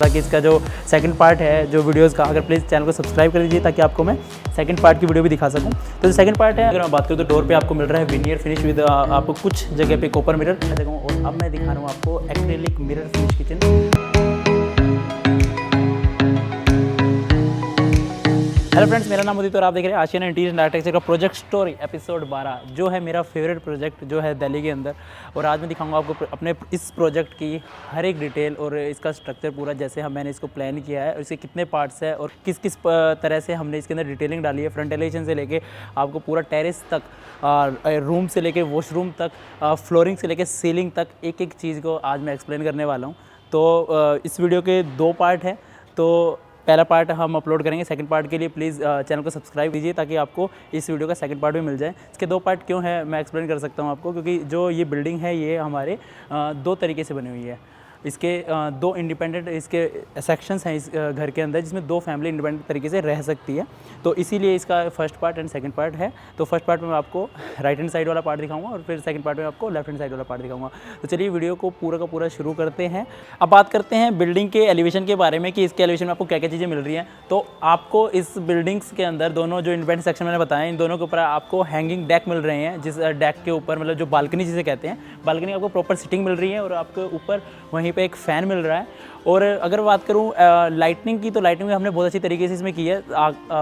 ताकि इसका जो सेकंड पार्ट है जो वीडियोस का, अगर प्लीज़ चैनल को सब्सक्राइब कर दीजिए ताकि आपको मैं सेकंड पार्ट की वीडियो भी दिखा सकूं। तो जो सेकंड पार्ट है, अगर मैं बात करूँ तो डोर पे आपको मिल रहा है विनियर फिनिश विद आपको कुछ जगह पे कॉपर मिरर देखूँ। और अब मैं दिखा रहा हूँ आपको acrylic mirror finish kitchen. Hello friends, मेरा नाम उदित और आप देख रहे हैं आशियाना इंटीरियर एंड आर्किटेक्चर का प्रोजेक्ट स्टोरी एपिसोड 12, जो है मेरा फेवरेट प्रोजेक्ट जो है दिल्ली के अंदर। और आज मैं दिखाऊंगा आपको अपने इस प्रोजेक्ट की हर एक डिटेल और इसका स्ट्रक्चर पूरा, जैसे मैंने इसको प्लान किया है और इसके कितने पार्ट्स है और किस किस तरह से हमने इसके अंदर डिटेलिंग डाली है। फ्रंट एलिवेशन से लेके आपको पूरा टेरेस तक, रूम से लेके वॉशरूम तक, फ्लोरिंग से लेके सीलिंग तक, एक एक चीज़ को आज मैं एक्सप्लेन करने वाला हूँ। तो इस वीडियो के 2 पार्ट हैं। तो पहला पार्ट हम अपलोड करेंगे, सेकंड पार्ट के लिए प्लीज़ चैनल को सब्सक्राइब कीजिए ताकि आपको इस वीडियो का सेकंड पार्ट भी मिल जाए। इसके 2 पार्ट क्यों है मैं एक्सप्लेन कर सकता हूँ आपको, क्योंकि जो ये बिल्डिंग है ये हमारे 2 तरीके से बनी हुई है। इसके 2 इंडिपेंडेंट इसके सेक्शंस हैं इस घर के अंदर, जिसमें 2 फैमिली इंडिपेंडेंट तरीके से रह सकती है। तो इसीलिए इसका first part and second part है। तो फर्स्ट पार्ट में मैं आपको राइट हैंड साइड वाला पार्ट दिखाऊंगा और फिर सेकंड पार्ट में आपको लेफ्ट हैंड साइड वाला पार्ट दिखाऊंगा। तो चलिए वीडियो को पूरा का पूरा शुरू करते हैं। अब बात करते हैं बिल्डिंग के एलिवेशन के बारे में कि इसके एलिवेशन में आपको क्या क्या चीज़ें मिल रही हैं। तो आपको इस बिल्डिंग्स के अंदर दोनों जो इंडिपेंडेंट सेक्शन मैंने बताया, इन दोनों के ऊपर आपको हैंगिंग डेक मिल रहे हैं, जिस डेक के ऊपर मतलब जो बालकनी जिसे कहते हैं, बालकनी आपको प्रॉपर सिटिंग मिल रही है और आपके ऊपर वहीं पर एक फ़ैन मिल रहा है। और अगर बात करूँ लाइटनिंग की, तो लाइटनिंग हमने बहुत अच्छी तरीके से इसमें की है।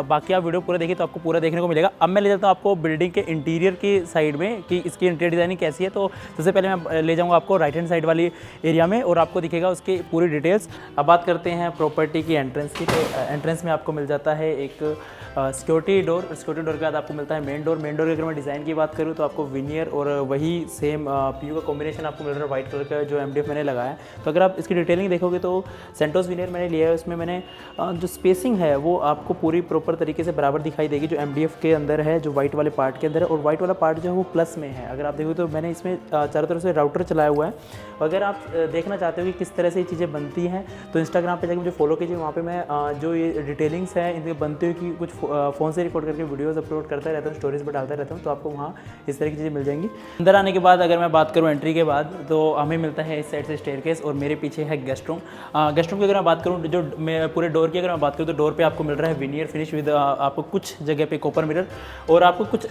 बाकी आप वीडियो पूरा देखिए तो आपको पूरा देखने को मिलेगा। अब मैं ले जाता हूँ आपको बिल्डिंग के इंटीरियर की साइड में कि इसकी इंटीरियर डिज़ाइनिंग कैसी है। तो सबसे पहले मैं ले जाऊँगा आपको राइट हैंड साइड वाली एरिया में और आपको दिखेगा उसकी पूरी डिटेल्स। अब बात करते हैं प्रॉपर्टी की एंट्रेंस की। तो एंट्रेंस में आपको मिल जाता है एक सिक्योरिटी डोर। सिक्योरिटी डोर के बाद आपको मिलता है मेन डोर। मेन डोर की अगर मैं डिज़ाइन की बात करूँ तो आपको विनियर और वही सेम पीयू का कॉम्बिनेशन आपको मिल रहा है, वाइट कलर का जो MDF मैंने लगाया है। तो अगर आप इसकी डिटेलिंग देखोगे तो सेंटोस विनियर मैंने लिया है, उसमें मैंने जो स्पेसिंग है वो आपको पूरी प्रॉपर तरीके से बराबर दिखाई देगी, जो MDF के अंदर है, जो वाइट वाले पार्ट के अंदर है। और वाइट वाला पार्ट जो है वो प्लस में है। अगर आप देखोगे तो मैंने इसमें चारों तरफ से राउटर चलाया हुआ है। अगर आप देखना चाहते हो कि किस तरह से ये चीज़ें बनती हैं तो इंस्टाग्राम पे जाकर मुझे फॉलो कीजिए। वहाँ पे मैं जो ये डिटेलिंग्स है इनके बनते हुए कि कुछ फ़ोन से रिकॉर्ड करके वीडियोस अपलोड करता रहता हूँ, स्टोरीज पर डालता रहता हूँ। तो आपको वहाँ इस तरह की चीज़ें मिल जाएंगी। अंदर आने के बाद अगर मैं बात करूँ एंट्री के बाद, तो हमें मिलता है इस साइड से स्टेयरकेस और मेरे पीछे है गेस्ट रूम। गेस्ट रूम की अगर मैं बात करूँ, जो पूरे डोर की अगर मैं बात करूँ तो डोर पे आपको मिल रहा है विनियर फिनिश विद आपको कुछ जगह पे कॉपर मिरर। और आपको कुछ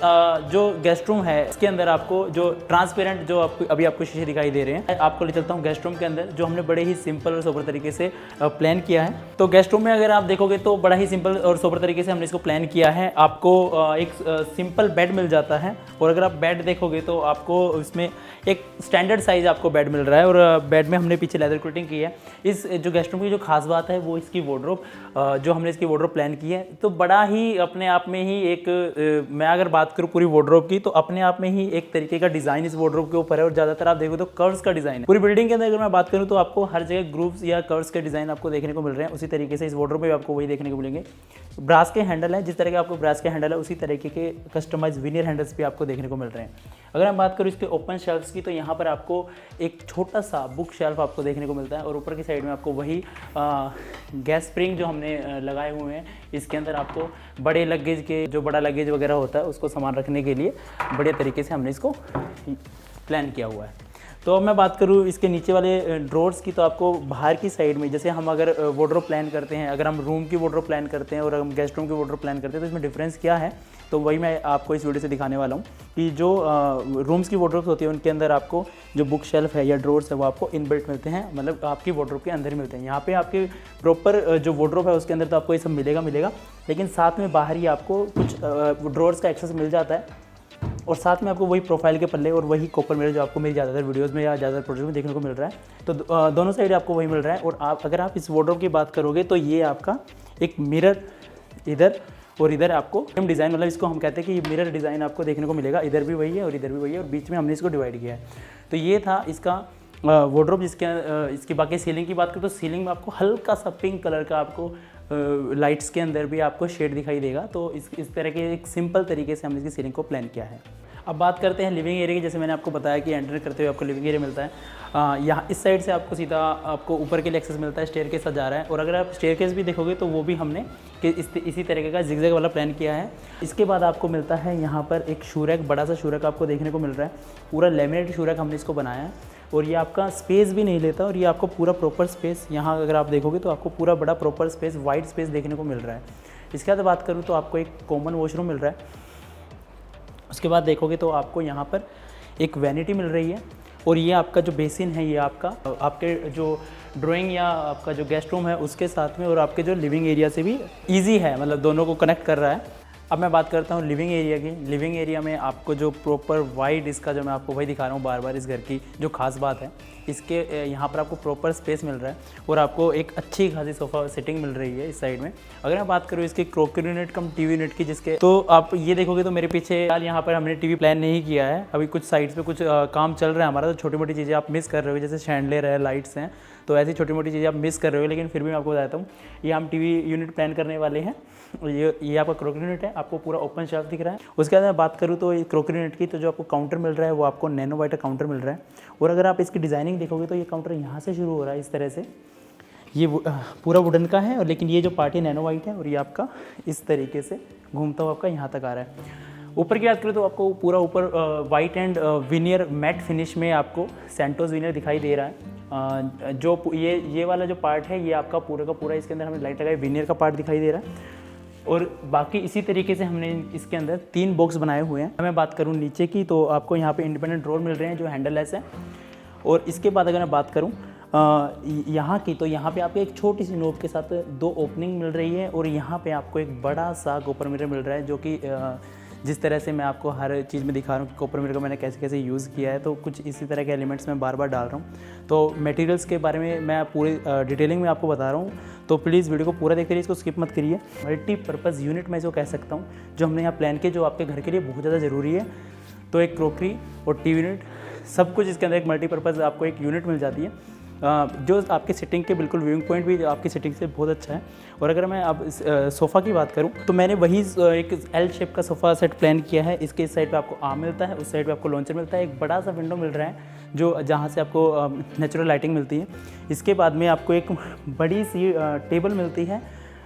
जो गेस्ट रूम है इसके अंदर आपको जो ट्रांसपेरेंट जो अभी आपको शीशे दिखाई दे रहे हैं, आपको ले चलता हूँ गेस्ट रूम के अंदर, जो हमने बड़े ही सिंपल और सोबर तरीके से प्लान किया है। तो गेस्ट रूम में अगर आप देखोगे तो बड़ा ही सिंपल और सोबर तरीके से हमने इसको प्लान किया है। आपको एक सिंपल बेड मिल जाता है और अगर आप बेड देखोगे तो आपको इसमें एक स्टैंडर्ड साइज आपको बेड मिल रहा है और बेड में हमने पीछे लेदर कोटिंग की है। इस जो गेस्ट रूम की जो खास बात है वो इसकी वार्डरोब, जो हमने इसकी वार्डरोब प्लान की है, तो बड़ा ही अपने आप में ही एक मैं अगर बात करूँ पूरी वार्डरोब की तो अपने आप में ही एक तरीके का डिज़ाइन इस वार्डरोब के ऊपर है। और ज़्यादातर आप देखो तो कर्व्स का डिज़ाइन है पूरी बिल्डिंग के अंदर। अगर मैं बात करूँ तो आपको हर जगह ग्रूव्स या कर्व्स के डिज़ाइन आपको देखने को मिल रहे हैं। उसी तरीके से इस वार्डरोब में भी आपको वही देखने को मिलेंगे। ब्रास के हैंडल है, जिस तरह के आपको ब्रास के हैंडल है उसी तरीके के कस्टमाइज विनियर हैंडल्स भी आपको देखने को मिल रहे हैं। अगर मैं बात करूँ इसके ओपन शेल्फ्स की, तो यहाँ पर आपको एक छोटा सा बुक शेल्फ आपको देखने को मिलता है और ऊपर की साइड में आपको वही गैस स्प्रिंग जो हमने लगाए हुए हैं। इसके अंदर आपको बड़े लगेज के, जो बड़ा लगेज वगैरह होता है उसको सामान रखने के लिए बढ़िया तरीके से हमने इसको प्लान किया हुआ है। तो अब मैं बात करूँ इसके नीचे वाले ड्रॉर्स की, तो आपको बाहर की साइड में, जैसे हम अगर वार्डरोब प्लान करते हैं, अगर हम रूम की वार्डरोब प्लान करते हैं और हम गेस्ट रूम की वार्डरोब प्लान करते हैं, तो इसमें डिफरेंस क्या है तो वही मैं आपको इस वीडियो से दिखाने वाला हूँ कि जो रूम्स की वार्डरोब्स होती है उनके अंदर आपको जो बुक शेल्फ है या ड्रॉर्स है वो आपको इनबिल्ट मिलते हैं, मतलब आपकी वार्डरोब के अंदर ही मिलते हैं। यहाँ पे आपके प्रॉपर जो वार्डरोब है उसके अंदर तो आपको ये सब मिलेगा, लेकिन साथ में बाहर ही आपको कुछ ड्रॉर्स का एक्सेस मिल जाता है और साथ में आपको वही प्रोफाइल के पल्ले और वही कॉपर मिरर जो आपको मेरी ज़्यादातर वीडियोस में या ज़्यादातर प्रोजेक्ट में देखने को मिल रहा है। तो दोनों साइड आपको वही मिल रहा है। और अगर आप इस वार्डरोब की बात करोगे तो ये आपका एक मिरर इधर और इधर आपको सेम डिज़ाइन, मतलब इसको हम कहते हैं कि ये मिरर डिज़ाइन आपको देखने को मिलेगा। इधर भी वही है और इधर भी वही है और बीच में हमने इसको डिवाइड किया है। तो ये था इसका वार्डरोब। इसकी बाकी सीलिंग की बात करें तो सीलिंग में आपको हल्का सा पिंक कलर का आपको लाइट्स के अंदर भी आपको शेड दिखाई देगा। तो इस तरह के एक सिंपल तरीके से हमने इसकी सीलिंग को प्लान किया है। अब बात करते हैं लिविंग एरिया की। जैसे मैंने आपको बताया कि एंटर करते हुए आपको लिविंग एरिया मिलता है। यहाँ इस साइड से आपको सीधा आपको ऊपर के लिए एक्सेस मिलता है, स्टेयरकेस जा रहा है। और अगर आप स्टेयरकेस भी देखोगे तो वो भी हमने इसी तरीके का जिगजैग वाला प्लान किया है। इसके बाद आपको मिलता है यहाँ पर एक शू रैक, बड़ा सा शू रैक आपको देखने को मिल रहा है। पूरा लेमिनेट शू रैक हमने इसको बनाया है। और ये आपका स्पेस भी नहीं लेता और ये आपको पूरा प्रॉपर स्पेस, यहाँ अगर आप देखोगे तो आपको पूरा बड़ा प्रॉपर स्पेस, वाइड स्पेस देखने को मिल रहा है। इसके बाद बात करूँ तो आपको एक कॉमन वॉशरूम मिल रहा है। उसके बाद देखोगे तो आपको यहाँ पर एक वैनिटी मिल रही है और ये आपका जो बेसिन है ये आपके जो ड्राइंग या आपका जो गेस्ट रूम है उसके साथ में और आपके जो लिविंग एरिया से भी ईजी है, मतलब दोनों को कनेक्ट कर रहा है। अब मैं बात करता हूँ लिविंग एरिया की। लिविंग एरिया में आपको जो प्रॉपर वाइड, इसका जो मैं आपको वही दिखा रहा हूँ बार बार, इस घर की जो खास बात है, इसके यहाँ पर आपको प्रॉपर स्पेस मिल रहा है और आपको एक अच्छी खासी सोफ़ा सेटिंग मिल रही है इस साइड में। अगर मैं बात करूँ इसके क्रॉकरी यूनिट कम टीवी यूनिट की, जिसके तो आप ये देखोगे तो मेरे पीछे यार यहाँ पर हमने टीवी प्लान नहीं किया है, अभी कुछ साइड्स पे कुछ काम चल रहा है हमारा, तो छोटी मोटी चीज़ें आप मिस कर रहे हो, जैसे शैंडलियर है, लाइट्स हैं, तो ऐसी छोटी मोटी चीज़ें आप मिस कर रहे हो। लेकिन फिर भी मैं आपको बताता हूँ, ये हम टीवी यूनिट प्लान करने वाले हैं। ये आपका क्रॉकरी यूनिट है, आपको पूरा ओपन शेल्फ दिख रहा है। उसके बाद मैं बात करूँ तो ये क्रॉकरी यूनिट की, तो जो आपको काउंटर मिल रहा है वो आपको नैनो वाइट काउंटर मिल रहा है। और अगर आप इसकी डिज़ाइनिंग देखोगे तो ये काउंटर यहाँ से शुरू हो रहा है इस तरह से, ये पूरा वुडन का है, और लेकिन ये जो पार्ट है नैनो वाइट है और ये आपका इस तरीके से घूमता हुआ आपका यहाँ तक आ रहा है। ऊपर की बात करें तो आपको पूरा ऊपर white and veneer matte finish में आपको सेंटोस विनियर दिखाई दे रहा है। जो ये वाला जो पार्ट है ये आपका पूरा का पूरा, इसके अंदर हमें लाइट लगाई विनियर का पार्ट दिखाई दे रहा है। और बाकी इसी तरीके से हमने इसके अंदर 3 बॉक्स बनाए हुए हैं। मैं बात करूं नीचे की, तो आपको यहाँ पे इंडिपेंडेंट ड्रॉर मिल रहे हैं जो हैंडललेस है। और इसके बाद अगर मैं बात करूं यहाँ की, तो यहाँ पे आपको एक छोटी सी नोब के साथ 2 ओपनिंग मिल रही है और यहाँ पे आपको एक बड़ा सा कॉपर मिरर मिल रहा है, जो कि जिस तरह से मैं आपको हर चीज़ में दिखा रहा हूँ कि कॉपर मिरर को मैंने कैसे कैसे यूज़ किया है, तो कुछ इसी तरह के एलिमेंट्स मैं बार बार डाल रहा हूँ। तो मटेरियल्स के बारे में मैं पूरी डिटेलिंग में आपको बता रहा हूँ, तो प्लीज़ वीडियो को पूरा देखते रहिए, इसको स्किप मत करिए। मल्टीपर्पज़ यूनिट मैं इसको कह सकता हूँ, जो हमने यहाँ प्लान किया, जो आपके घर के लिए बहुत ज़्यादा ज़रूरी है। तो एक क्रॉकरी और टीवी यूनिट, सब कुछ इसके अंदर एक मल्टीपर्पज़ आपको एक यूनिट मिल जाती है, जो आपके सिटिंग के बिल्कुल व्यूइंग पॉइंट भी आपकी सिटिंग से बहुत अच्छा है। और अगर मैं अब सोफ़ा की बात करूं तो मैंने वही एक एल शेप का सोफ़ा सेट प्लान किया है। इसके इस साइड पे आपको आर्म मिलता है, उस साइड पे आपको लॉन्चर मिलता है, एक बड़ा सा विंडो मिल रहा है जो जहां से आपको नेचुरल लाइटिंग मिलती है। इसके बाद में आपको एक बड़ी सी टेबल मिलती है,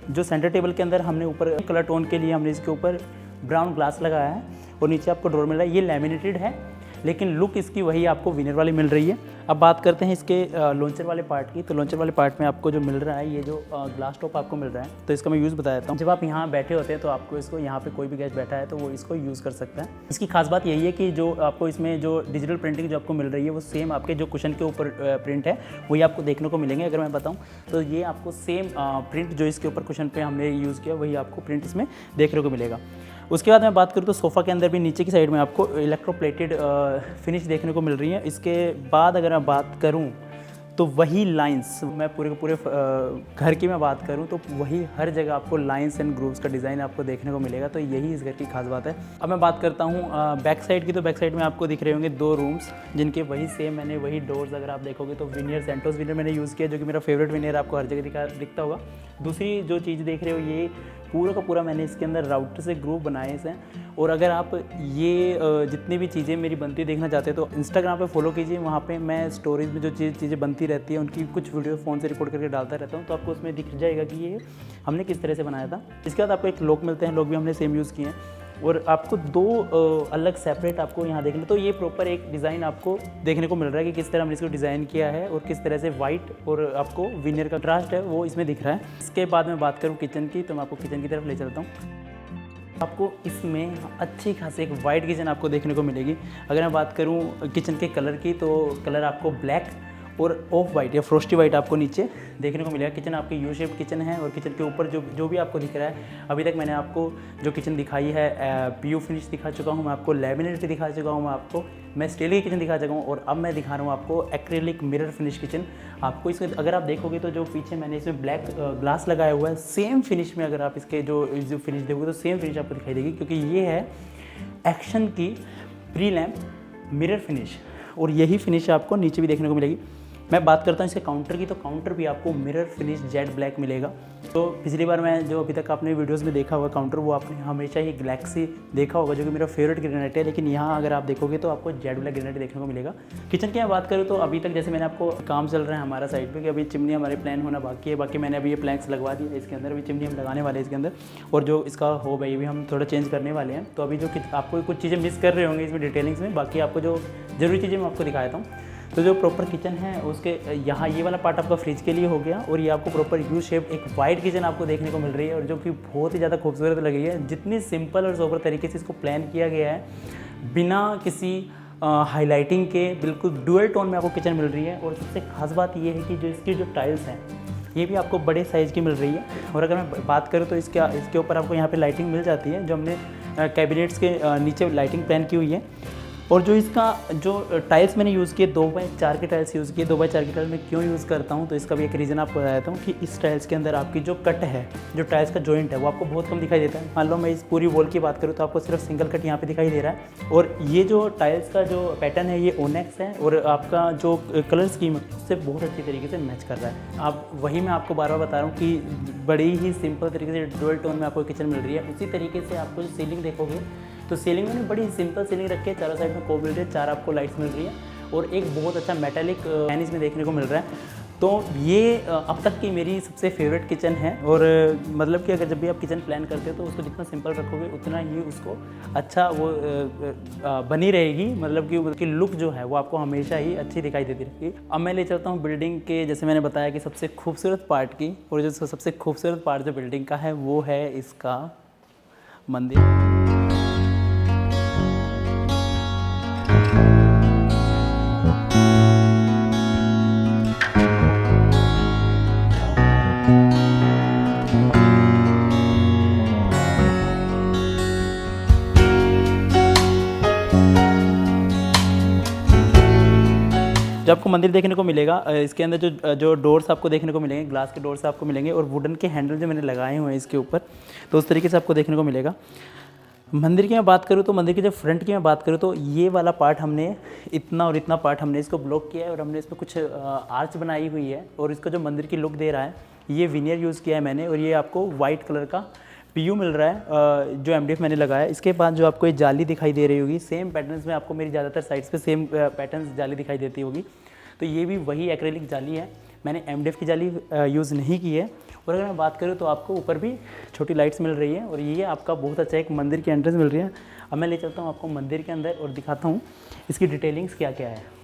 जो सेंटर टेबल के अंदर हमने ऊपर कलर टोन के लिए हमने इसके ऊपर ब्राउन ग्लास लगाया है और नीचे आपको ड्रॉर मिल रहा है। ये लैमिनेटेड है लेकिन लुक इसकी वही आपको विनर वाली मिल रही है। अब बात करते हैं इसके लॉन्चर वाले पार्ट की। तो लॉन्चर वाले पार्ट में आपको जो मिल रहा है, ये जो ग्लास टॉप आपको मिल रहा है, तो इसका मैं यूज़ बता देता हूँ। जब आप यहाँ बैठे होते हैं तो आपको इसको, यहाँ पे कोई भी गेस्ट बैठा है तो वो इसको यूज़ कर सकता है। इसकी खास बात यही है कि जो आपको इसमें जो डिजिटल प्रिंटिंग जो आपको मिल रही है वो सेम आपके जो कुशन के ऊपर प्रिंट है वही आपको देखने को मिलेंगे। अगर मैं बताऊँ तो ये आपको सेम प्रिंट जो इसके ऊपर कुशन पे हमने यूज़ किया वही आपको प्रिंट इसमें देखने को मिलेगा। उसके बाद मैं बात करूँ तो सोफ़ा के अंदर भी नीचे की साइड में आपको इलेक्ट्रोप्लेटेड फिनिश देखने को मिल रही है। इसके बाद अगर मैं बात करूँ तो वही लाइंस, मैं पूरे के पूरे घर की मैं बात करूं तो वही हर जगह आपको लाइंस एंड ग्रूव्स का डिज़ाइन आपको देखने को मिलेगा। तो यही इस घर की खास बात है। अब मैं बात करता हूं बैक साइड की। तो बैक साइड में आपको दिख रहे होंगे 2 रूम्स, जिनके वही सेम मैंने वही डोर्स, अगर आप देखोगे तो विनियर, सेंटोस विनियर मैंने यूज़ किया, जो कि मेरा फेवरेट विनियर आपको हर जगह दिखता होगा। दूसरी जो चीज़ देख रहे हो, ये पूरा का पूरा मैंने इसके अंदर राउटर से ग्रुप बनाए हैं। और अगर आप ये जितनी भी चीज़ें मेरी बनती देखना चाहते हैं तो इंस्टाग्राम पे फॉलो कीजिए, वहाँ पे मैं स्टोरीज में जो चीज़ें बनती रहती है उनकी कुछ वीडियो फ़ोन से रिकॉर्ड करके डालता रहता हूँ, तो आपको उसमें दिख जाएगा कि ये हमने किस तरह से बनाया था। इसके बाद आपको एक लॉक मिलते हैं, लॉक भी हमने सेम यूज़ किए हैं। और आपको 2 अलग सेपरेट आपको यहाँ देखने, तो ये प्रॉपर एक डिज़ाइन आपको देखने को मिल रहा है कि किस तरह हमने इसको डिज़ाइन किया है और किस तरह से वाइट और आपको विनियर का कंट्रास्ट है वो इसमें दिख रहा है। इसके बाद मैं बात करूँ किचन की, तो मैं आपको किचन की तरफ ले चलता हूँ। आपको इसमें अच्छी खासी एक वाइट किचन आपको देखने को मिलेगी। अगर मैं बात करूँ किचन के कलर की, तो कलर आपको ब्लैक और ऑफ वाइट या फ्रोस्टी वाइट आपको नीचे देखने को मिलेगा। किचन आपकी यू शेप किचन है और किचन के ऊपर जो भी आपको दिख रहा है, अभी तक मैंने आपको जो किचन दिखाई है पीयू फिनिश दिखा चुका हूँ, मैं आपको लैमिनेट दिखा चुका हूँ, मैं स्टील की किचन दिखा चुका हूँ, और अब मैं दिखा रहा हूँ आपको एक्रेलिक मिरर फिनिश किचन। आपको इसमें अगर आप देखोगे तो जो पीछे मैंने इसमें ब्लैक ग्लास लगाया हुआ है, सेम फिनिश में अगर आप इसके जो फिनिश देखोगे तो सेम फिनिश आपको दिखाई देगी, क्योंकि ये है एक्शन की प्री लैम्प मिरर फिनिश, और यही फिनिश आपको नीचे भी देखने को मिलेगी। मैं बात करता हूँ इसके काउंटर की, तो काउंटर भी आपको मिरर फिनिश जेट ब्लैक मिलेगा। तो पिछली बार मैं जो अभी तक आपने वीडियोस में देखा होगा काउंटर, वो आपने हमेशा ही गैलेक्सी देखा होगा, जो कि मेरा फेवरेट ग्रेनाइट है। लेकिन यहाँ अगर आप देखोगे तो आपको जेट ब्लैक ग्रेनाइट देखने को मिलेगा। किचन की बात करूँ तो अभी तक जैसे मैंने आपको काम चल रहा है हमारा साइड पर कि अभी चिमनी हमारे प्लान होना बाकी है। बाकी मैंने अभी ये प्लैंक्स लगवा दिए, इसके अंदर अभी चिमनी हम लगाने वाले हैं इसके अंदर, और जो इसका होब है ये भी हम थोड़ा चेंज करने वाले हैं। तो अभी जो आपको कुछ चीज़ें मिस कर रहे होंगे इसमें डिटेलिंग्स में, बाकी आपको जो ज़रूरी चीज़ें मैं आपको दिखाता हूँ। तो जो प्रॉपर किचन है उसके यहाँ ये वाला पार्ट आपका फ्रिज के लिए हो गया, और ये आपको प्रॉपर यू शेप एक वाइट किचन आपको देखने को मिल रही है, और जो कि बहुत ही ज़्यादा खूबसूरत लग रही है। जितनी सिंपल और सोबर तरीके से इसको प्लान किया गया है, बिना किसी हाईलाइटिंग के, बिल्कुल डुअल टोन में आपको किचन मिल रही है। और सबसे खास बात ये है कि जो इसकी जो टाइल्स हैं ये भी आपको बड़े साइज़ की मिल रही है। और अगर मैं बात करूँ तो इसके ऊपर आपको यहाँ पे लाइटिंग मिल जाती है, जो हमने कैबिनेट्स के नीचे लाइटिंग प्लान की हुई है। और जो इसका जो टाइल्स मैंने यूज़ किए 2x4 के टाइल्स यूज़ किए। 2x4 के टाइल्स मैं क्यों यूज़ करता हूँ, तो इसका भी एक रीज़न आपको बता देता हूँ कि इस टाइल्स के अंदर आपकी जो कट है, जो टाइल्स का जॉइंट है, वो आपको बहुत कम दिखाई देता है। मान लो मैं इस पूरी वॉल की बात करूँ तो आपको सिर्फ सिंगल कट यहाँ पे दिखाई दे रहा है। और ये जो टाइल्स का जो पैटर्न है ये ओनेक्स है, और आपका जो कलर स्कीम है उससे बहुत अच्छी तरीके से मैच कर रहा है। आप वही मैं आपको बार बार बता रहा हूँ कि बड़ी ही सिंपल तरीके से डुअल टोन में आपको किचन मिल रही है। उसी तरीके से आपको जो सीलिंग देखोगे तो सीलिंग में बड़ी सिंपल सीलिंग रखी है, चारों साइड में कोब मिल रही है, 4 आपको लाइट्स मिल रही है, और एक बहुत अच्छा मेटालिक फैन इसमें देखने को मिल रहा है। तो ये अब तक की मेरी सबसे फेवरेट किचन है। और मतलब कि अगर जब भी आप किचन प्लान करते हो तो उसको जितना सिंपल रखोगे उतना ही उसको अच्छा वो बनी रहेगी। मतलब कि उसकी लुक जो है वो आपको हमेशा ही अच्छी दिखाई देती रहेगी। अब मैं ले चलता हूँ बिल्डिंग के, जैसे मैंने बताया कि सबसे खूबसूरत पार्ट की, और जो सबसे खूबसूरत पार्ट जो बिल्डिंग का है वो है इसका मंदिर। जो आपको मंदिर देखने को मिलेगा, इसके अंदर जो डोर्स आपको देखने को मिलेंगे, ग्लास के डोर्स आपको मिलेंगे, और वुडन के हैंडल जो मैंने लगाए हुए हैं इसके ऊपर, तो उस तरीके से आपको देखने को मिलेगा। मंदिर की मैं बात करूँ तो मंदिर के जो फ्रंट की मैं बात करूँ तो ये वाला पार्ट हमने इतना और इतना पार्ट हमने इसको ब्लॉक किया है, और हमने इसमें कुछ आर्च बनाई हुई है, और इसका जो मंदिर की लुक दे रहा है ये विनियर यूज़ किया है मैंने। और ये आपको वाइट कलर का पीयू मिल रहा है जो एमडीएफ मैंने लगाया है। इसके बाद जो आपको ये जाली दिखाई दे रही होगी, सेम पैटर्न्स में आपको मेरी ज़्यादातर साइड्स पे सेम पैटर्न्स जाली दिखाई देती होगी। तो ये भी वही एक्रेलिक जाली है, मैंने एमडीएफ की जाली यूज़ नहीं की है। और अगर मैं बात करूँ तो आपको ऊपर भी छोटी लाइट्स मिल रही है, और ये आपका बहुत अच्छा एक मंदिर की एंट्रेंस मिल रही है। अब मैं ले चलता हूँ आपको मंदिर के अंदर और दिखाता हूँ इसकी डिटेलिंग्स क्या क्या है।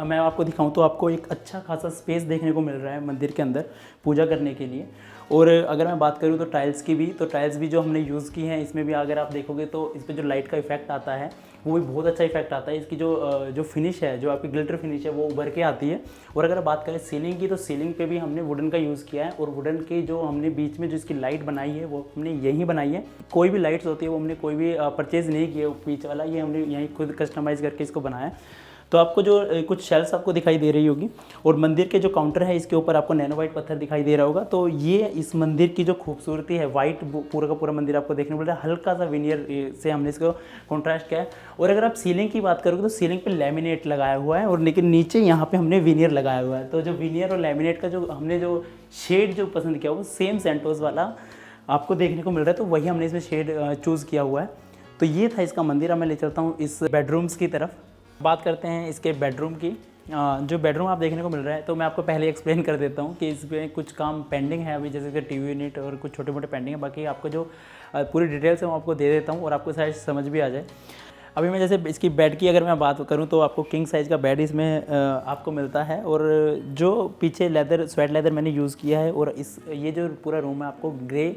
मैं आपको दिखाऊं तो आपको एक अच्छा खासा स्पेस देखने को मिल रहा है मंदिर के अंदर पूजा करने के लिए। और अगर मैं बात करूं तो टाइल्स की भी, तो टाइल्स भी जो हमने यूज़ की हैं इसमें भी अगर आप देखोगे तो इस पर जो लाइट का इफेक्ट आता है वो भी बहुत अच्छा इफेक्ट आता है। इसकी जो फिनिश है, जो आपकी ग्लिटर फिनिश है, वो उभर के आती है। और अगर बात करें सीलिंग की, तो सीलिंग पे भी हमने वुडन का यूज़ किया है, और वुडन की जो हमने बीच में जो इसकी लाइट बनाई है वो हमने यहीं बनाई है। कोई भी लाइट्स होती है वो हमने कोई भी परचेज़ नहीं किया बीच वाला, ये हमने यहीं खुद कस्टमाइज़ करके इसको बनाया है। तो आपको जो कुछ शेल्स आपको दिखाई दे रही होगी, और मंदिर के जो काउंटर है इसके ऊपर आपको नैनो वाइट पत्थर दिखाई दे रहा होगा। तो ये इस मंदिर की जो खूबसूरती है, वाइट पूरा का पूरा मंदिर आपको देखने को मिल रहा है। हल्का सा विनियर से हमने इसको कॉन्ट्रास्ट किया है। और अगर आप सीलिंग की बात करोगे तो सीलिंग पे लैमिनेट लगाया हुआ है, और लेकिन नीचे यहाँ पे हमने विनियर लगाया हुआ है। तो जो विनियर और लैमिनेट का जो हमने जो शेड जो पसंद किया वो सेम सेंटोस वाला आपको देखने को मिल रहा है, तो वही हमने इसमें शेड चूज़ किया हुआ है। तो ये था इसका मंदिर। अब मैं ले चलता हूँ इस बेडरूम्स की तरफ। बात करते हैं इसके बेडरूम की। जो बेडरूम आप देखने को मिल रहा है, तो मैं आपको पहले एक्सप्लेन कर देता हूँ कि इसमें कुछ काम पेंडिंग है अभी, जैसे कि टीवी यूनिट और कुछ छोटे मोटे पेंडिंग है। बाकी आपको जो पूरी डिटेल्स है वो आपको दे देता हूँ, और आपको शायद समझ भी आ जाए। अभी मैं जैसे इसकी बेड की अगर मैं बात करूँ तो आपको किंग साइज़ का बेड इसमें आपको मिलता है, और जो पीछे लेदर स्वेट लेदर मैंने यूज़ किया है, और ये जो पूरा रूम है आपको ग्रे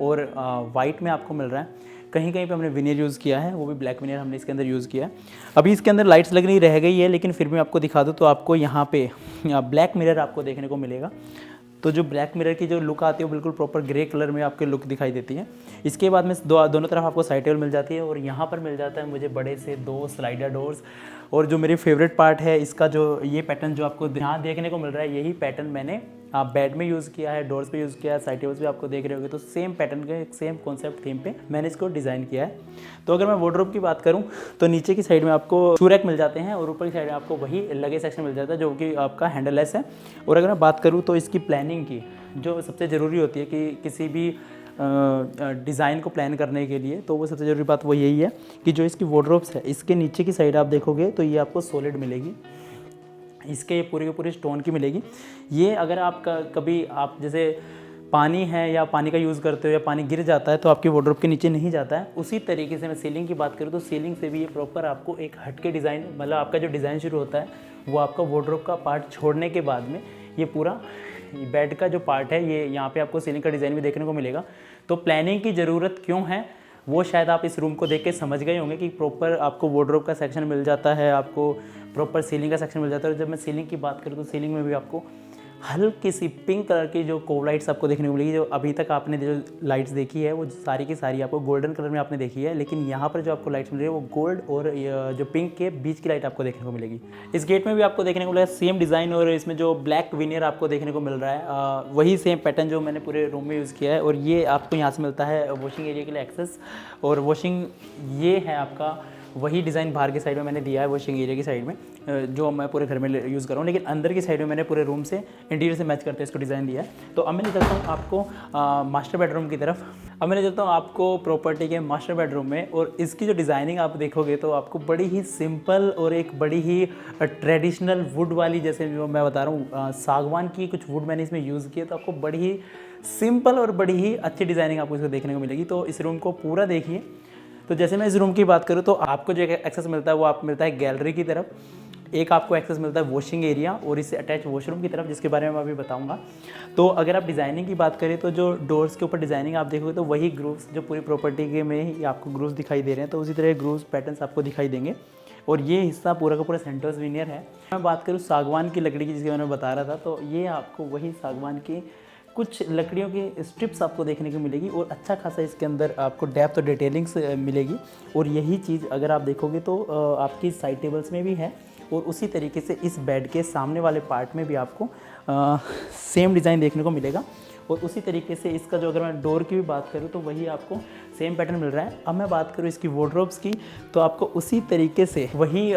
और वाइट में आपको मिल रहा है। कहीं कहीं पे हमने विनियर यूज़ किया है, वो भी ब्लैक विनियर हमने इसके अंदर यूज़ किया है। अभी इसके अंदर लाइट्स लगनी रह गई है, लेकिन फिर भी आपको दिखा दूँ तो आपको यहाँ पे ब्लैक मिरर आपको देखने को मिलेगा। तो जो ब्लैक मिरर की जो लुक आती है वो बिल्कुल प्रॉपर ग्रे कलर में आपके लुक दिखाई देती है। इसके बाद में दोनों तरफ आपको साइड टेबल मिल जाती है, और यहाँ पर मिल जाता है मुझे बड़े से 2 स्लाइडर डोर्स। और जो मेरी फेवरेट पार्ट है इसका, जो ये पैटर्न जो आपको यहाँ देखने को मिल रहा है, यही पैटर्न मैंने बेड में यूज़ किया है, डोर्स पे यूज़ किया है, साइड टेबल्स भी आपको देख रहे होगे। तो सेम पैटर्न के सेम कॉन्सेप्ट थीम पे मैंने इसको डिज़ाइन किया है। तो अगर मैं वार्डरोब की बात करूँ तो नीचे की साइड में आपको शू रैक मिल जाते हैं, और ऊपर की साइड में आपको वही लगेज सेक्शन मिल जाता है जो कि आपका हैंडललेस है। और अगर मैं बात करूँ तो इसकी प्लानिंग की जो सबसे ज़रूरी होती है कि किसी भी डिज़ाइन को प्लान करने के लिए, तो वो सबसे ज़रूरी बात वो यही है कि जो इसकी वार्डरोब्स है, इसके नीचे की साइड आप देखोगे तो ये आपको सॉलिड मिलेगी। इसके पूरे के पूरे स्टोन की मिलेगी। ये अगर आप कभी आप जैसे पानी है या पानी का यूज़ करते हो या पानी गिर जाता है तो आपकी वार्डरोब के नीचे नहीं जाता है। उसी तरीके से मैं सीलिंग की बात करूँ तो सीलिंग से भी ये प्रॉपर आपको एक हटके डिज़ाइन, मतलब आपका जो डिज़ाइन शुरू होता है वो आपका वार्डरोब का पार्ट छोड़ने के बाद में ये पूरा बेड का जो पार्ट है ये यहाँ पे आपको सीलिंग का डिज़ाइन भी देखने को मिलेगा। तो प्लानिंग की ज़रूरत क्यों है वो शायद आप इस रूम को देख के समझ गए होंगे कि प्रॉपर आपको वार्डरोब का सेक्शन मिल जाता है, आपको प्रॉपर सीलिंग का सेक्शन मिल जाता है। और जब मैं सीलिंग की बात करूँ तो सीलिंग में भी आपको हल्की सी पिंक कलर की जो कोव लाइट्स आपको देखने को मिलेगी। जो अभी तक आपने जो लाइट्स देखी है वो सारी की सारी आपको गोल्डन कलर में आपने देखी है, लेकिन यहाँ पर जो आपको लाइट्स मिल रही है वो गोल्ड और जो पिंक के बीच की लाइट आपको देखने को मिलेगी। इस गेट में भी आपको देखने को मिलेगा सेम डिज़ाइन, और इसमें जो ब्लैक विनियर आपको देखने को मिल रहा है वही सेम पैटर्न जो मैंने पूरे रूम में यूज़ किया है। और ये आपको यहाँ से मिलता है वॉशिंग एरिया के लिए एक्सेस, और वॉशिंग ये है आपका वही डिज़ाइन बाहर की साइड में मैंने दिया है वॉशिंग एरिया की साइड में, जो मैं पूरे घर में यूज़ कर रहा हूँ, लेकिन अंदर की साइड में मैंने पूरे रूम से इंटीरियर से मैच करते हैं इसको डिज़ाइन दिया है। तो अब मैं चलता हूँ आपको मास्टर बेडरूम की तरफ। अब मैं चलता हूँ आपको प्रॉपर्टी के मास्टर बेडरूम में, और इसकी जो डिज़ाइनिंग आप देखोगे तो आपको बड़ी ही सिंपल और एक बड़ी ही ट्रेडिशनल वुड वाली, जैसे जो मैं बता रहा हूँ सागवान की कुछ वुड मैंने इसमें यूज़ किया, तो आपको बड़ी ही सिंपल और बड़ी ही अच्छी डिज़ाइनिंग आपको इसको देखने को मिलेगी। तो इस रूम को पूरा देखिए। तो जैसे मैं इस रूम की बात करूँ तो आपको जो एक्सेस मिलता है वो आप मिलता है गैलरी की तरफ, एक आपको एक्सेस मिलता है वॉशिंग एरिया और इससे अटैच वॉशरूम की तरफ, जिसके बारे में मैं अभी बताऊंगा। तो अगर आप डिज़ाइनिंग की बात करें तो जो डोर्स के ऊपर डिज़ाइनिंग आप देखोगे तो वही ग्रूव्स जो पूरी प्रॉपर्टी के में ही आपको ग्रूव्स दिखाई दे रहे हैं, तो उसी तरह ग्रूव्स पैटर्न्स आपको दिखाई देंगे। और ये हिस्सा पूरा का पूरा सेंटर्स विनियर है। मैं बात करूँ सागवान की लकड़ी की, जिसके मैंने बता रहा था, तो ये आपको वही सागवान की कुछ लकड़ियों की स्ट्रिप्स आपको देखने को मिलेगी, और अच्छा खासा इसके अंदर आपको डेप्थ और डिटेलिंग्स मिलेगी। और यही चीज़ अगर आप देखोगे तो आपकी साइड टेबल्स में भी है, और उसी तरीके से इस बेड के सामने वाले पार्ट में भी आपको सेम डिज़ाइन देखने को मिलेगा। और उसी तरीके से इसका जो, अगर मैं डोर की भी बात करूँ तो वही आपको सेम पैटर्न मिल रहा है। अब मैं बात करूँ इसकी वार्डरोब्स की, तो आपको उसी तरीके से वही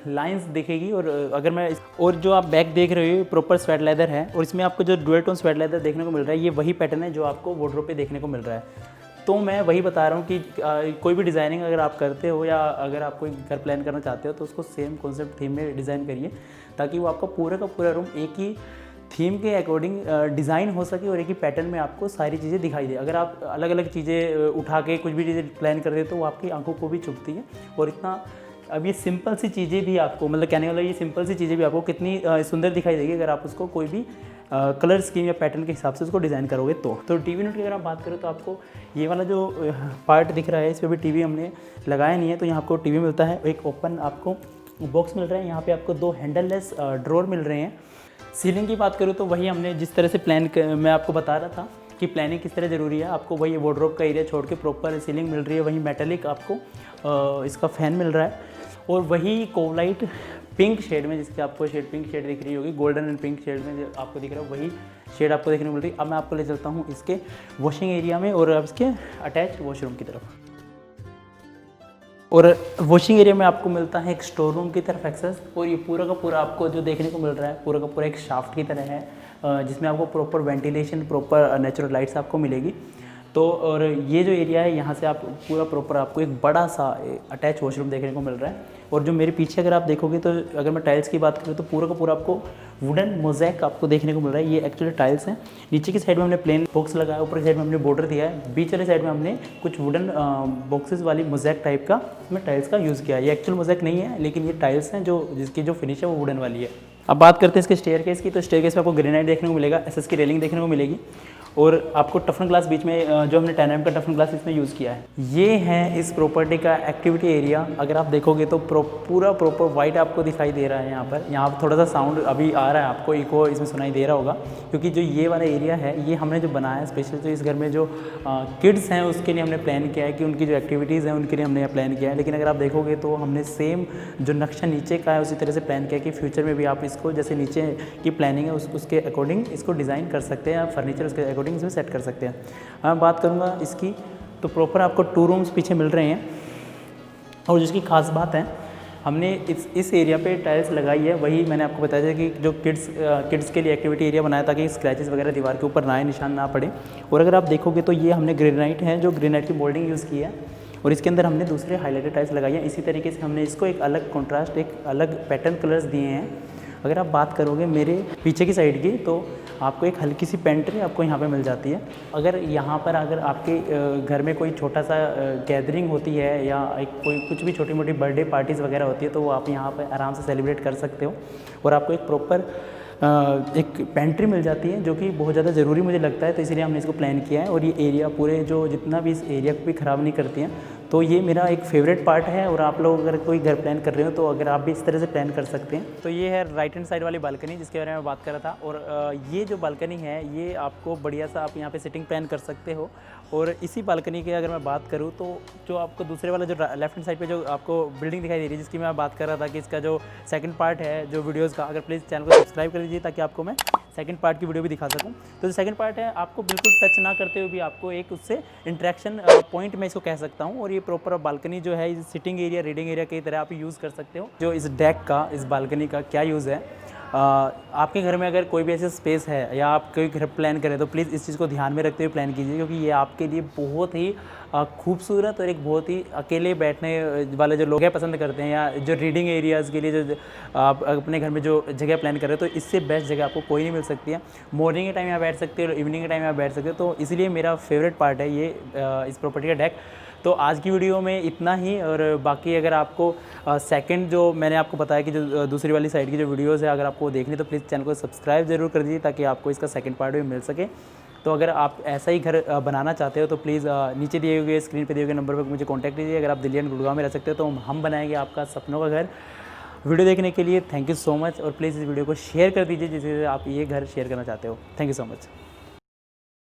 लाइंस दिखेगी। और अगर मैं और जो आप बैक देख रहे हो प्रॉपर स्वेट लेदर है, और इसमें आपको जो डुअल टोन स्वेट लेदर देखने को मिल रहा है ये वही पैटर्न है जो आपको वार्डरोब पे देखने को मिल रहा है। तो मैं वही बता रहा हूँ कि कोई भी डिज़ाइनिंग अगर आप करते हो या अगर आप कोई घर प्लान करना चाहते हो तो उसको सेम कॉन्सेप्ट थीम में डिज़ाइन करिए, ताकि वो आपका पूरा का पूरा रूम एक ही थीम के अकॉर्डिंग डिज़ाइन हो सके और एक ही पैटर्न में आपको सारी चीज़ें दिखाई दे। अगर आप अलग अलग चीज़ें उठा के कुछ भी चीज़ें प्लान कर देते तो वो आपकी आंखों को भी चुभती है। और इतना अब ये सिंपल सी चीज़ें भी आपको, मतलब कहने वाला ये सिंपल सी चीज़ें भी आपको कितनी सुंदर दिखाई देगी अगर आप उसको कोई भी कलर स्कीम या पैटर्न के हिसाब से उसको डिज़ाइन करोगे। तो टीवी यूनिट की अगर आप बात करें तो आपको ये वाला जो पार्ट दिख रहा है इस पर भी टीवी हमने लगाया नहीं है, तो यहाँ आपको टीवी मिलता है। एक ओपन आपको बॉक्स मिल रहा है, यहाँ पे आपको 2 हैंडललेस ड्रॉर मिल रहे हैं। सीलिंग की बात करूँ तो वही हमने जिस तरह से मैं आपको बता रहा था कि प्लानिंग किस तरह ज़रूरी है, आपको वही वार्डरोब का एरिया छोड़ के प्रॉपर सीलिंग मिल रही है। वही मेटेलिक आपको इसका फ़ैन मिल रहा है, और वही कोव लाइट पिंक शेड में, जिसकी आपको शेड पिंक शेड दिख रही होगी, गोल्डन एंड पिंक शेड में जो आपको दिख रहा है वही शेड आपको देखने को मिल रही है। अब मैं आपको ले चलता हूँ इसके वॉशिंग एरिया में और अब इसके अटैच वॉशरूम की तरफ। और वॉशिंग एरिया में आपको मिलता है एक स्टोर रूम की तरफ एक्सेस, और ये पूरा का पूरा आपको जो देखने को मिल रहा है पूरा का पूरा एक शाफ्ट की तरह है, जिसमें आपको proper ventilation, proper natural lights आपको मिलेगी। तो और ये जो एरिया है यहाँ से आप पूरा प्रॉपर आपको एक बड़ा सा अटैच वॉशरूम देखने को मिल रहा है। और जो मेरे पीछे अगर आप देखोगे तो अगर मैं टाइल्स की बात करूँ तो पूरा का पूरा आपको वुडन मोज़ेक आपको देखने को मिल रहा है। ये एक्चुअली टाइल्स हैं। नीचे की साइड में हमने प्लेन बॉक्स लगाया, ऊपर की साइड में हमने बॉर्डर दिया है, बीच वाली साइड में हमने कुछ वुडन बॉक्सेस वाली मोज़ेक टाइप का इसमें टाइल्स का यूज़ किया है। ये एक्चुअल मोज़ेक नहीं है, लेकिन ये टाइल्स हैं जो जिसकी जो फिनिश है वो वुडन वाली है। अब बात करते हैं इसके स्टेयरकेस की, तो स्टेयरकेस पे आपको ग्रेनाइट देखने को मिलेगा, एसएस की रेलिंग देखने को मिलेगी, और आपको टफन ग्लास बीच में जो हमने 10 mm का टफन ग्लास इसमें यूज़ किया है। ये है इस प्रॉपर्टी का एक्टिविटी एरिया। अगर आप देखोगे तो पूरा प्रॉपर वाइट आपको दिखाई दे रहा है। यहाँ पर थोड़ा सा साउंड अभी आ रहा है, आपको इको इसमें सुनाई दे रहा होगा, क्योंकि जो ये वाला एरिया है ये हमने जो बनाया है स्पेशल, जो इस घर में जो किड्स हैं उसके लिए हमने प्लान किया है कि उनकी जो एक्टिविटीज़ हैं उनके लिए हमने प्लान किया है। लेकिन अगर आप देखोगे तो हमने सेम जो नक्शा नीचे का है उसी तरह से प्लान किया कि फ्यूचर में भी आप इसको जैसे नीचे की प्लानिंग है उसके अकॉर्डिंग इसको डिज़ाइन कर सकते हैं, फर्नीचर उसके अकॉर्डिंग इसमें सेट कर सकते हैं। मैं बात करूंगा इसकी, तो प्रॉपर आपको 2 रूम्स पीछे मिल रहे हैं। और जिसकी खास बात है, हमने इस एरिया पे टाइल्स लगाई है। वही मैंने आपको बताया था कि जो किड्स के लिए एक्टिविटी एरिया बनाया ताकि स्क्रैचेस वगैरह दीवार के ऊपर ना आए, निशान ना पड़े। और अगर आप देखोगे तो ये हमने ग्रेनाइट है, जो ग्रेनाइट की मोल्डिंग यूज़ की है, और इसके अंदर हमने दूसरे हाईलाइटेड टाइल्स लगाई हैं। इसी तरीके से हमने इसको एक अलग कॉन्ट्रास्ट, एक अलग पैटर्न कलर्स दिए हैं, अगर आप बात करोगे मेरे पीछे की साइड की, तो आपको एक हल्की सी पेंट्री आपको यहाँ पे मिल जाती है। अगर यहाँ पर अगर आपके घर में कोई छोटा सा गैदरिंग होती है या एक कोई कुछ भी छोटी मोटी बर्थडे पार्टीज़ वगैरह होती है, तो वो आप यहाँ पर आराम से सेलिब्रेट कर सकते हो। और आपको एक प्रॉपर एक पेंट्री मिल जाती है, जो कि बहुत ज़्यादा ज़रूरी मुझे लगता है, तो इसीलिए हमने इसको प्लान किया है। और ये एरिया पूरे जो जितना भी इस एरिया को भी ख़राब नहीं करती हैं, तो ये मेरा एक फेवरेट पार्ट है। और आप लोग अगर कोई घर प्लान कर रहे हो, तो अगर आप भी इस तरह से प्लान कर सकते हैं। तो ये है राइट हैंड साइड वाली बालकनी जिसके बारे में बात कर रहा था। और ये जो बालकनी है, ये आपको बढ़िया सा आप यहाँ पे सिटिंग प्लान कर सकते हो। और इसी बालकनी की अगर मैं बात करूँ, तो जो आपको दूसरे वाला जो लेफ्ट हैंड साइड पे जो आपको बिल्डिंग दिखाई दे रही है, जिसकी मैं बात कर रहा था कि इसका जो सेकंड पार्ट है जो वीडियोज़ का, अगर प्लीज़ चैनल को सब्सक्राइब कर लीजिए ताकि आपको मैं सेकंड पार्ट की वीडियो भी दिखा सकूं। तो जो सेकंड पार्ट है, आपको बिल्कुल टच ना करते हुए भी आपको एक उससे इंटरेक्शन पॉइंट मैं इसको कह सकता हूं। और ये प्रॉपर बालकनी जो है, इस सिटिंग एरिया, रीडिंग एरिया की तरह आप यूज़ कर सकते हो। जो इस डेक का, इस बालकनी का क्या यूज़ है, आपके घर में अगर कोई भी ऐसी स्पेस है या आप कोई घर प्लान करें, तो प्लीज़ इस चीज़ को ध्यान में रखते हुए प्लान कीजिए, क्योंकि ये आपके लिए बहुत ही खूबसूरत और एक बहुत ही अकेले बैठने वाले जो लोग हैं पसंद करते हैं, या जो रीडिंग एरियाज़ के लिए जो आप अपने घर में जो जगह प्लान कर रहे हो, तो इससे बेस्ट जगह आपको कोई नहीं मिल सकती है। मॉर्निंग के टाइम यहाँ बैठ सकते हो, इवनिंग के टाइम यहाँ बैठ सकते हो। तो इसलिए मेरा फेवरेट पार्ट है ये इस प्रॉपर्टी का डेक। तो आज की वीडियो में इतना ही। और बाकी अगर आपको सेकंड जो मैंने आपको बताया कि जो दूसरी वाली साइड की जो वीडियोज़ है, अगर आपको देखनी, तो प्लीज़ चैनल को सब्सक्राइब ज़रूर कर दीजिए ताकि आपको इसका सेकंड पार्ट भी मिल सके। तो अगर आप ऐसा ही घर बनाना चाहते हो, तो प्लीज़ नीचे दिए हुए स्क्रीन पे दिए हुए नंबर पर मुझे कॉन्टैक्ट कीजिए। अगर आप दिल्ली एंड गुड़गांव में रह सकते हो, तो हम बनाएंगे आपका सपनों का घर। वीडियो देखने के लिए थैंक यू सो मच। और प्लीज़ इस वीडियो को शेयर कर दीजिए जिससे आप ये घर शेयर करना चाहते हो। Thank you so much.